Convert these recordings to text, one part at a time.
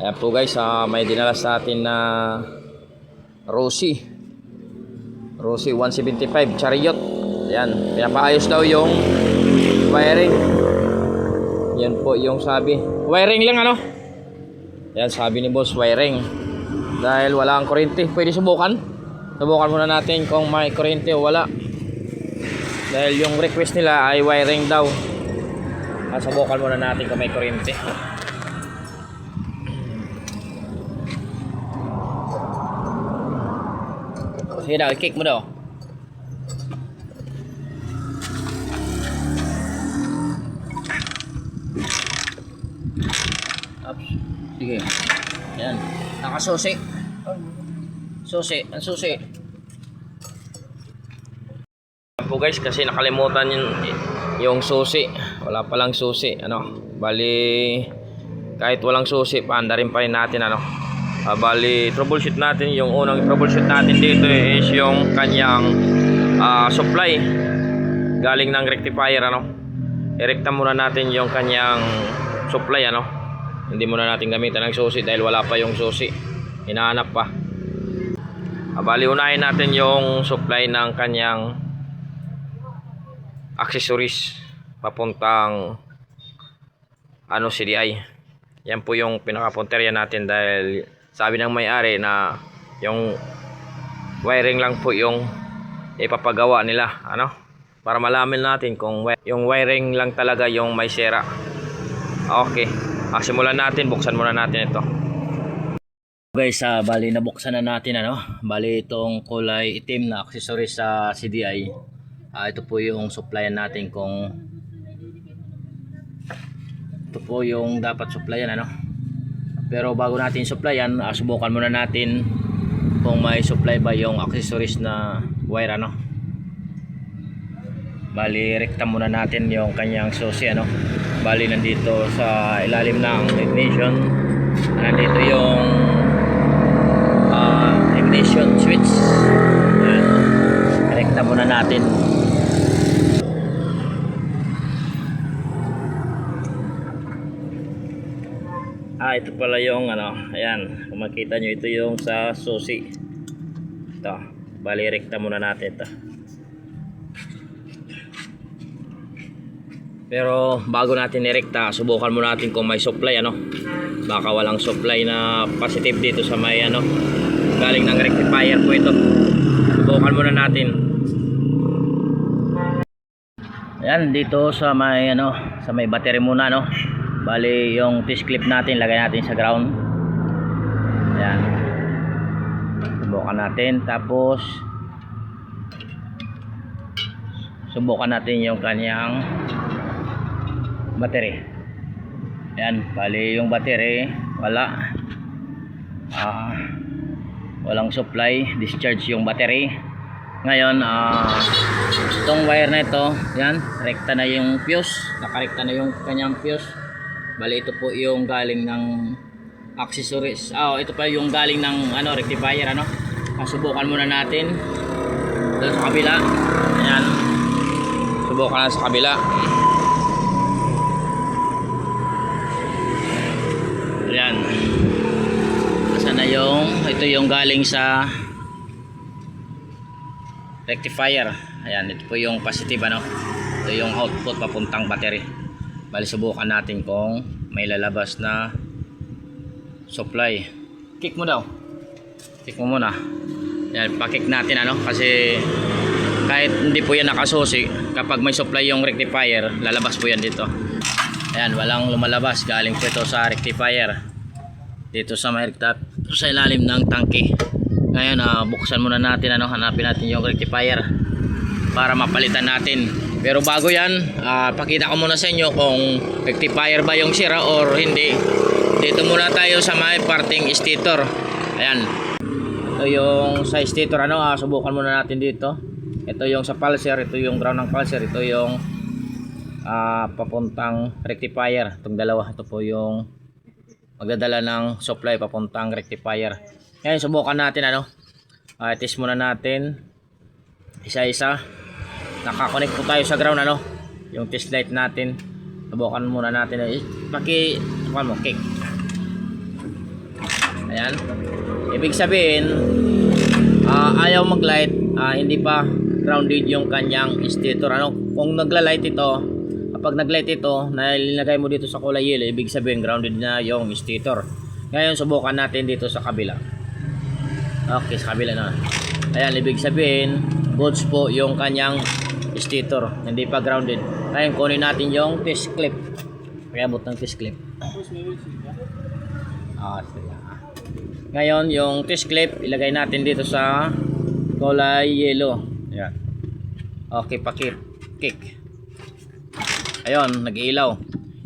Ayan po guys, may dinala sa atin na Rossi 175 Chariot. Ayan, pinapaayos daw yung wiring. Yan po yung sabi. Wiring lang ano? Ayan, sabi ni boss, wiring. Dahil wala ang kuryente. Pwede subukan. Subukan muna natin kung may kuryente o wala. Dahil yung request nila ay wiring daw. Subukan muna natin kung may kuryente. Sige daw, i-kick mo daw. Ups. Sige. Yan. Nakasusi. Susi. Ang susi. Po guys, kasi nakalimutan yung susi. Wala palang susi. Bali, kahit walang susi, paanda rin pa rin natin bali, troubleshoot natin. Yung unang troubleshoot natin dito is yung kanyang supply galing ng rectifier. Irekta muna natin yung kanyang supply. Hindi muna natin gamitan ng susi dahil wala pa yung susi, hinahanap pa. Bali, unahin natin yung supply ng kanyang accessories papuntang CDI. Yan po yung pinakapunterya natin dahil sabi ng may-ari na yung wiring lang po yung ipapagawa nila, para malaman natin kung yung wiring lang talaga yung may sira. Okay, simulan natin. Buksan muna natin ito guys. Bali, nabuksan na natin bali itong kulay itim na accessories sa CDI. Ito po yung supplyan natin, kung ito po yung dapat supplyan. Pero bago natin supplyan, subukan muna natin kung may supply ba yung accessories na wire. Bali, rekta muna natin yung kanyang susi. Bali, nandito sa ilalim ng ignition, nandito yung ignition switch. Rekta muna natin. Ito pala yung ayan, kung makita nyo, ito yung sa susi. Ito, bali, rekta muna natin ito. Pero bago natin irekta, subukan muna natin kung may supply. Baka walang supply na positive dito sa may galing ng rectifier po ito. Subukan muna natin. Ayan, dito sa may sa may battery muna. Bali, yung test clip natin, lagay natin sa ground. Ayan, subukan natin. Tapos subukan natin yung kanyang battery. Ayan, bali yung battery wala, walang supply, discharge yung battery. Ngayon, itong wire na ito, yan, rekta na yung fuse, nakarekta na yung kanyang fuse. Bali, ito po yung galing ng accessories. Ito pa yung galing ng rectifier. Subukan muna natin doon sa kabila. Ayan, subukan na sa kabila. Ayan, asa na yung, ito yung galing sa rectifier. Ayan, ito po yung positive. Ito yung output papuntang battery. Bali, subukan natin kung may lalabas na supply. Kick mo daw. Kick mo muna. Yan, pa-kick natin kasi kahit hindi po yan nakasusi, kapag may supply yung rectifier, lalabas po yan dito. Ayan, walang lumalabas. Galing po ito sa rectifier. Dito sa may sa ilalim ng tangke. Ngayon, buksan muna natin, hanapin natin yung rectifier para mapalitan natin. Pero bago yan, pakita ko muna sa inyo kung rectifier ba yung sira or hindi. Dito muna tayo sa may parting stator. Ayan, ito yung sa stator. Subukan muna natin dito. Ito yung sa pulser, ito yung ground ng pulser, ito yung papuntang rectifier. Itong dalawa, ito po yung magdadala ng supply papuntang rectifier. Ngayon, subukan natin test muna natin isa-isa. Nakakonect po tayo sa ground yung test light natin. Subukan muna natin. Kick. Ayan. Ibig sabihin, ayaw mag-light, hindi pa grounded yung kanyang stator. Ano? Kung nagla-light ito, kapag nag-light ito, nilagay mo dito sa kulay yellow, ibig sabihin grounded na yung stator. Ngayon, subukan natin dito sa kabila. Okay, sa kabila na. Ayan, ibig sabihin, goods po yung kanyang stator, hindi pa grounded. Ngayon, kunin natin yung test clip. Pagkabot ng test clip. Ngayon, yung test clip, ilagay natin dito sa kulay yellow. Ayan. Okay, kick. Ayun, nag-ilaw.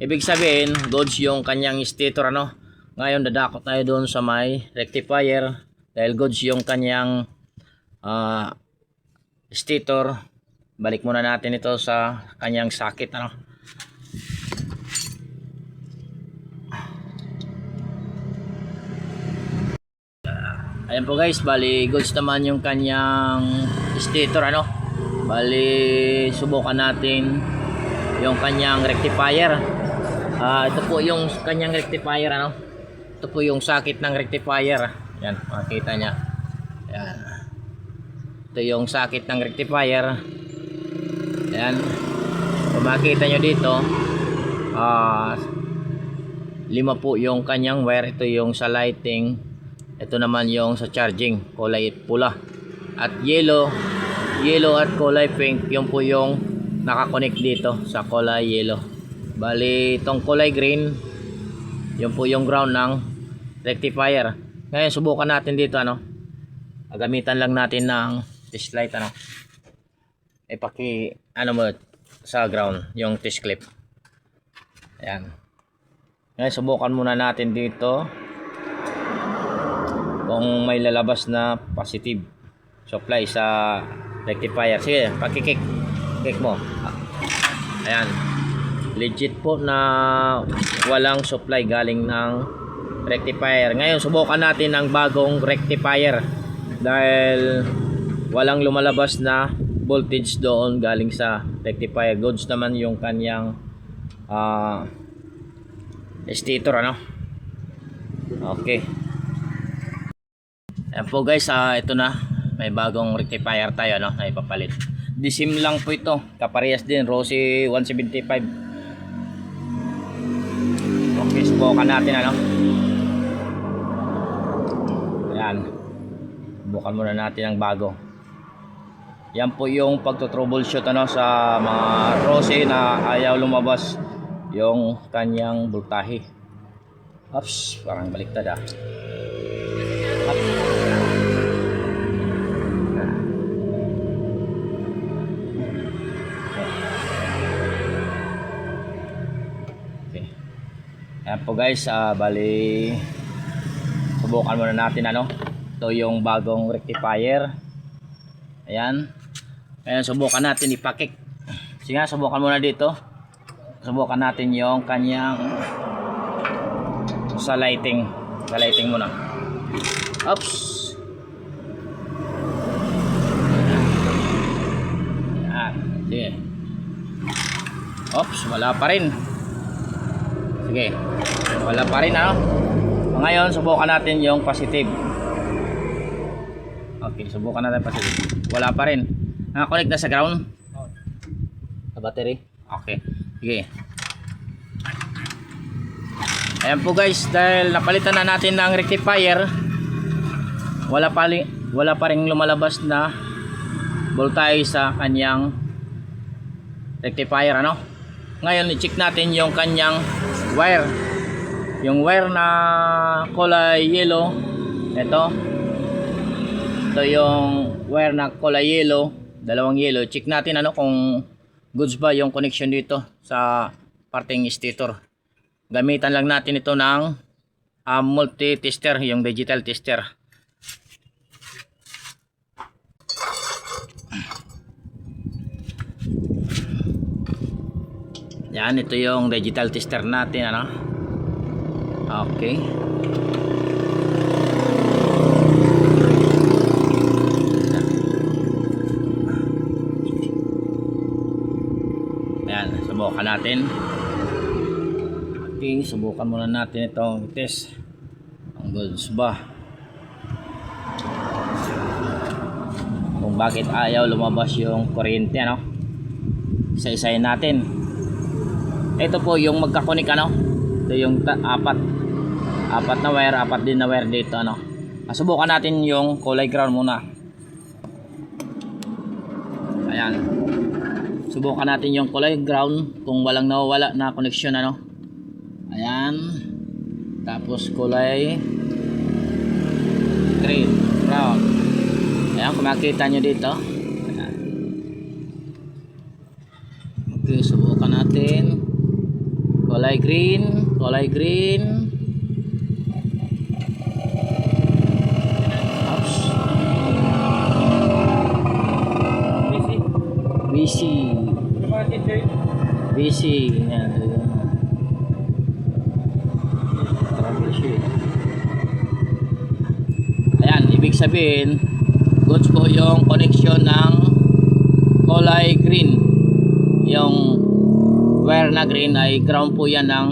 Ibig sabihin, goods yung kanyang stator, ano? Ngayon, dadakot tayo doon sa may rectifier. Dahil goods yung kanyang stator. Balik muna natin ito sa kanyang socket, ano? Ayan po guys, bali goods naman yung kanyang stator, ano? Bali subukan natin yung kanyang rectifier. Ito po yung kanyang rectifier, ano? Ito po yung socket ng rectifier. Yan, makikita niya. Yan. Ito yung socket ng rectifier. Yan. Kung makikita nyo dito, 5 po yung kanyang wire. Ito yung sa lighting. Ito naman yung sa charging, kulay pula. At yellow at kulay pink, yung po yung nakakonect dito sa kulay yellow. Bali, itong kulay green, yung po yung ground ng rectifier. Ngayon, subukan natin dito, ano? Gamitan lang natin ng test light, ano? Ano mo, sa ground, yung test clip. Ayan. Ngayon, subukan muna natin dito kung may lalabas na positive supply sa rectifier. Sige, pakikik mo. Ayan, legit po na walang supply galing ng rectifier. Ngayon subukan natin ang bagong rectifier dahil walang lumalabas na voltage doon galing sa rectifier. Goods naman yung kanyang stator, ano? Okay. Ayan po guys, ito na, may bagong rectifier tayo, no, na ipapalit. Disim lang po ito, kaparehas din, Rossi 175. Okay, subukan natin, ano. Ayan, subukan muna natin ang bago. Yan po yung pagto-troubleshoot, ano, sa mga Rossi na ayaw lumabas yung kanyang voltahe. Oops, parang baliktad, Ayan po guys, bali subukan muna natin, ano. Ito yung bagong rectifier. Ayan. Ayan, subukan natin ipakik. Sige, subukan muna dito. Subukan natin yung kanyang sa lighting. Sa lighting muna. Oops. Ayan. Sige. Oops, wala pa rin. Sige, wala pa rin, ano. Ngayon, subukan natin yung positive. Okay, subukan natin positive. Wala pa rin. Nakakonect na sa ground? Sa battery? Okay, sige. Ayan po guys, dahil napalitan na natin ng rectifier, wala pa rin lumalabas na voltage sa kanyang rectifier, ano. Ngayon, i-check natin yung kanyang wire. Yung wire na kulay yellow, ito yung wire na kulay yellow, dalawang yellow. Check natin, ano, kung goods ba yung connection dito sa parteng stator. Gamitan lang natin ito ng multi-tester, yung digital tester. Yan, ito yung digital tester natin, ano. Okay. Yan, subukan natin. Okay, subukan muna natin itong test. Goods ba? Kung bakit ayaw lumabas yung kuryente, ano? Isa-isayin natin. Ito po yung magkakunik, ano? Ito yung apat na wire, apat din na wire dito, ano? Subukan natin yung kulay ground muna. Ayan. Subukan natin yung kulay ground kung walang nawawala na connection, ano? Ayan. Tapos kulay green, brown. Ayan, kung makita nyo dito. Ayan. Okay, subukan natin. Kulay green, kulay green. Oops. Busy. Busy. Ayan. Ayan, ibig sabihin goods po yung connection ng kulay green. Yung wire na green ay ground po yan ng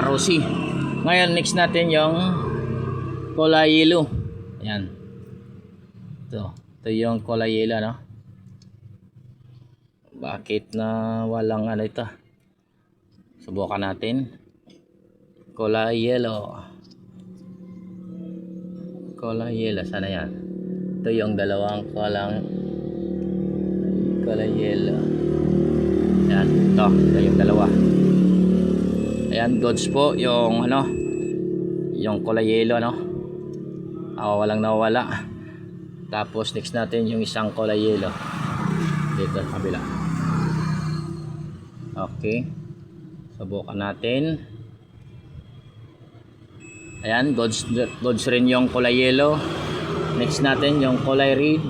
ROC. Ngayon next natin yung kulay yellow. Ayan. Ito yung kulay yellow, no? Bakit na walang ano ito? Subukan natin. Kulay yellow. Kulay yellow, sana yan. Ito yung dalawang kulay yellow. Ayan, ito yung dalawa. Ayan, goods po yung ano, yung kulay yellow, no? Walang nawala. Tapos next natin yung isang kulay yellow dito sa kabila. Okay, subukan natin. Ayan, goods rin yung kulay yellow. Next natin yung kulay red.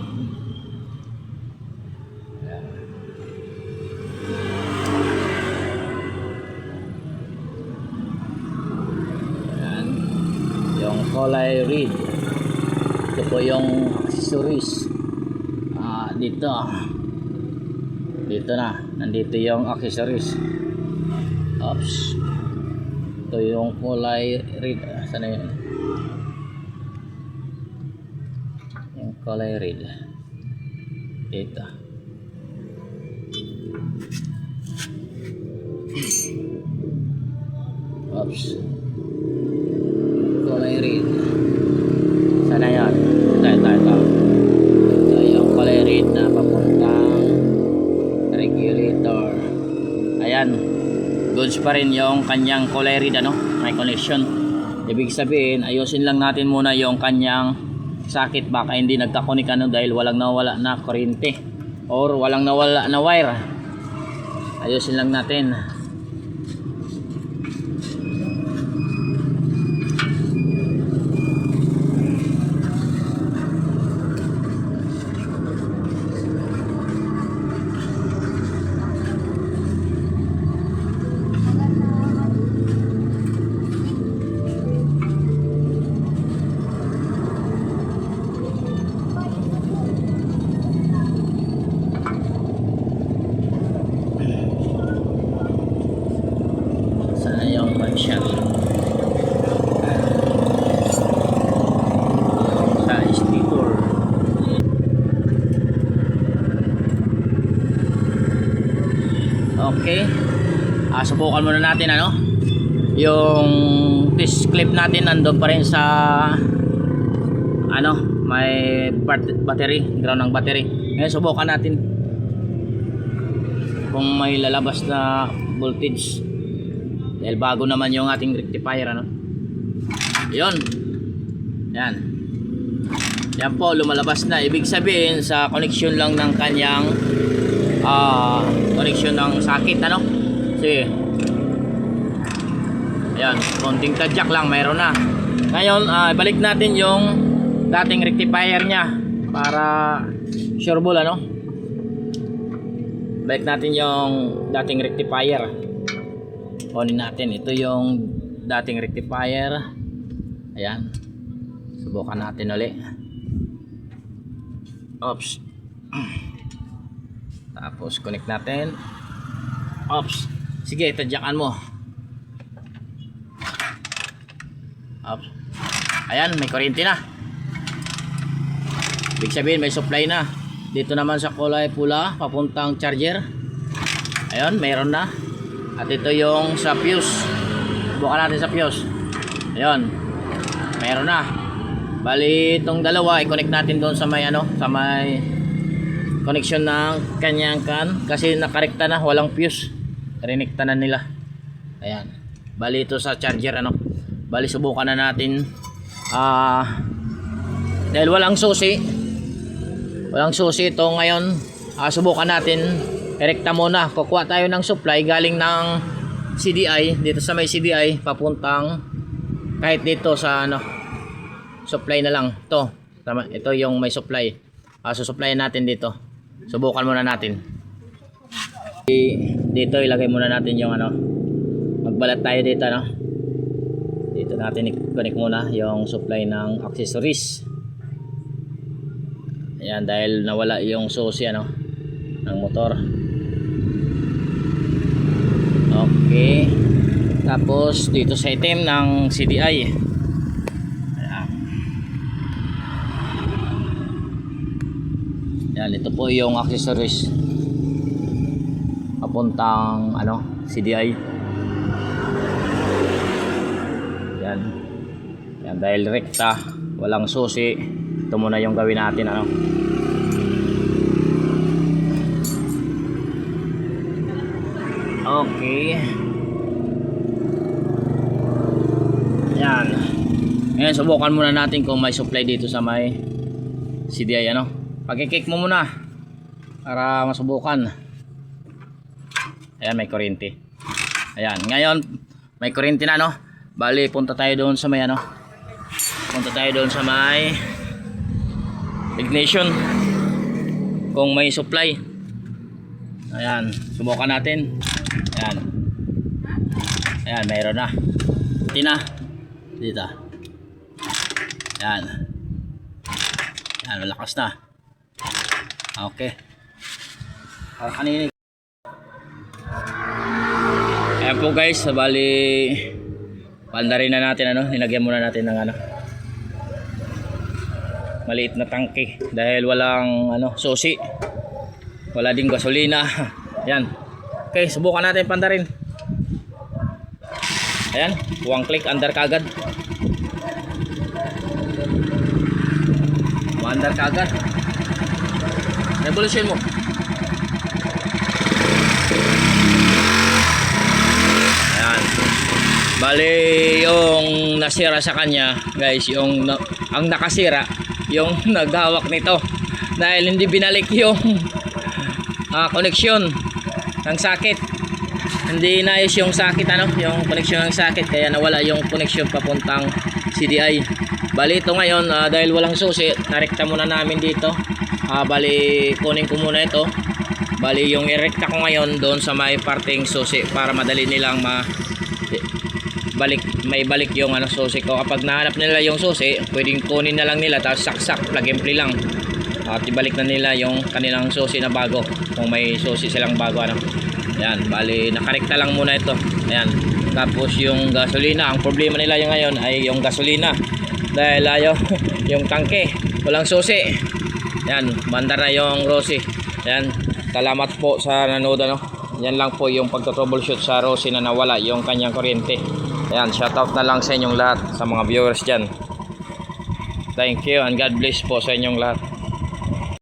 Ayan, yung kulay red. Ito po yung accessories. Dito na, nandito yung accessories. Oops. Ito yung kulay red. Sana yun? Yung kulay red. Dito. Oops. Kulay red. Sana yun? Ito. Ito yung kulay red na papuntang regulator. Ayan, goods pa rin yung kanyang kulay red, ano? May connection. Ibig sabihin, ayusin lang natin muna yung kanyang sakit. Baka hindi nagkakonik, ano, dahil walang nawala na kuryente or walang nawala na wire. Ayusin lang natin. Shot sa sticker. Okay, subukan muna natin, ano, yung test clip natin. Nandun pa rin sa ano, may battery, ground ng battery. Ngayon subukan natin kung may lalabas na voltage. Dahil bago naman yung ating rectifier, ano. Yun. Yan po, lumalabas na. Ibig sabihin sa connection lang ng kanyang connection ng sakit, ano. Sige. Ayan, konting tadyak lang, mayroon na. Ngayon, balik natin yung dating rectifier nya para sure ball, ano. Balik natin yung dating rectifier. Kunin natin, ito yung dating rectifier. Ayan, subukan natin ulit. Oops. Tapos connect natin. Oops. Sige, tadyakan mo. Up. Ayan, may kuryente na. Ibig sabihin may supply na. Dito naman sa kulay pula papuntang charger. Ayun, mayroon na. At ito yung sa fuse. Subukan natin sa fuse. Ayun, mayroon na. Bali itong dalawa i-connect natin doon sa may sa may connection ng kanyang kan kasi nakarekta na, walang fuse. Rinekta na nila. Ayan. Bali ito sa charger Bali subukan na natin dahil walang susi. Walang susi ito ngayon. Subukan natin irekta muna. Kukuha tayo ng supply galing ng CDI dito sa may CDI papuntang kahit dito sa supply na lang to. Tama, ito yung may supply. Susuplayan natin dito. Subukan muna natin. Dito ilagay muna natin yung magbalat tayo dito Dito natin i-connect muna yung supply ng accessories. Ayan, dahil nawala yung susi ng motor. Okay. Tapos dito sa item ng CDI. Yan, ito po yung accessories papuntang CDI. Yan. Yan, dahil rekta, walang susi. Ito muna yung gawin natin Okay. Yan. Ngayon subukan muna natin kung may supply dito sa may CDI Pag-kick mo muna para masubukan. Ayan, may kuryente. Ayan, ngayon may kuryente na Bali punta tayo doon sa may Punta tayo doon sa may ignition kung may supply. Ayan, subukan natin. Ayan. Ayan, mayroon na. Dito. Ayan. Ayan, malakas na. Okay. Kanina. Ayan po guys, bali pandarin na natin nilagyan muna natin ng maliit na tangke dahil walang susi. Wala ding gasolina. Ayan. Okay, subukan natin pandarin. Ayan, one click under kagad. Under kagad. Revolution mo. Ayan. Bali yung nasira sa kanya guys, ang nakasira yung naghawak nito dahil hindi binalik yung connection ng socket. Hindi naayos yung socket yung connection ng socket, kaya nawala yung connection papuntang CDI. Bali ito ngayon dahil walang susi, narekta muna namin dito. Bali kunin ko muna ito. Bali yung irekta ko ngayon doon sa may parting susi para madali nilang may balik yung susi ko. Kapag nahanap nila yung susi, pwedeng kunin na lang nila tapos saksak, plug and play lang. At ibalik na nila yung kanilang susi na bago kung may susi silang bago Ayan, bali nakarekta lang muna ito. Ayan. Tapos yung gasolina, ang problema nila yung ngayon ay yung gasolina. Dahil yung tangke, walang susi. Ayan, bandar na yung Rossi. Ayan, salamat po sa nanood Yan lang po yung pagto-troubleshoot sa Rossi na nawala yung kanyang kuryente. Ayan, shoutout na lang sa inyong lahat, sa mga viewers dyan. Thank you and God bless po sa inyong lahat.